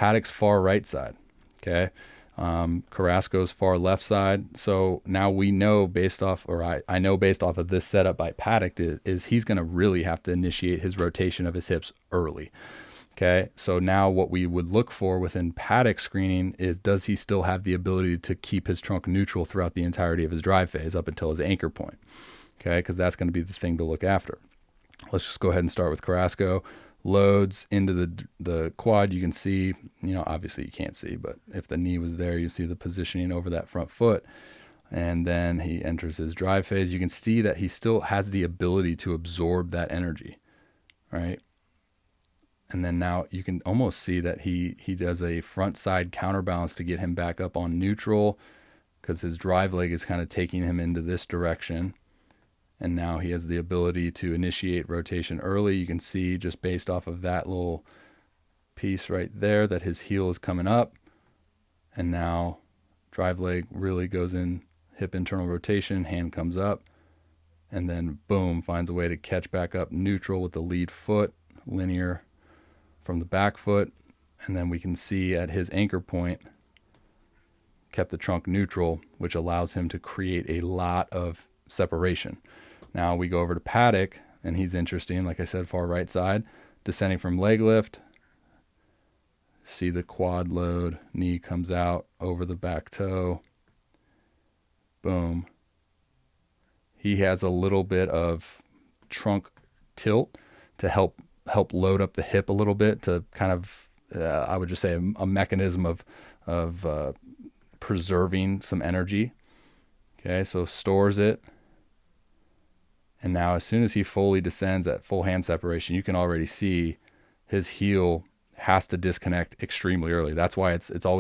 Paddack's far right side. Okay. Carrasco's far left side. So now we know based off, or I know based off of this setup by Paddack is he's going to really have to initiate his rotation of his hips early. Okay. So now what we would look for within Paddack screening is, does he still have the ability to keep his trunk neutral throughout the entirety of his drive phase up until his anchor point? Okay. Because that's going to be the thing to look after. Let's just go ahead and start with Carrasco. Loads into the quad. You can see, obviously you can't see, but if the knee was there, you see the positioning over that front foot. And then he enters his drive phase. You can see that he still has the ability to absorb that energy, right? And then now you can almost see that he does a front side counterbalance to get him back up on neutral, because his drive leg is kind of taking him into this direction. And now he has the ability to initiate rotation early. You can see just based off of that little piece right there that his heel is coming up. And now drive leg really goes in hip internal rotation, hand comes up, and then boom, finds a way to catch back up neutral with the lead foot, linear from the back foot. And then we can see at his anchor point, kept the trunk neutral, which allows him to create a lot of separation. Now we go over to Paddack, and he's interesting. Like I said, far right side, descending from leg lift. See the quad load, knee comes out over the back toe. Boom. He has a little bit of trunk tilt to help load up the hip a little bit, to kind of, I would just say a mechanism of preserving some energy. Okay, so stores it. And now as soon as he fully descends at full hand separation, you can already see his heel has to disconnect extremely early. That's why it's not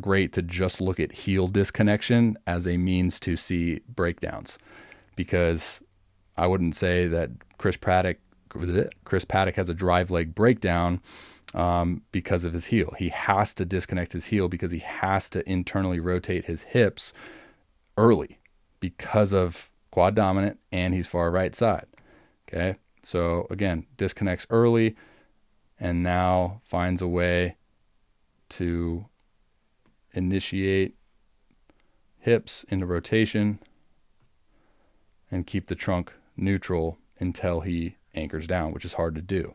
great to just look at heel disconnection as a means to see breakdowns, because I wouldn't say that Chris Paddack has a drive leg breakdown because of his heel. He has to disconnect his heel because he has to internally rotate his hips early because of quad dominant, and he's far right side. Okay. So again, disconnects early and now finds a way to initiate hips into rotation and keep the trunk neutral until he anchors down, which is hard to do.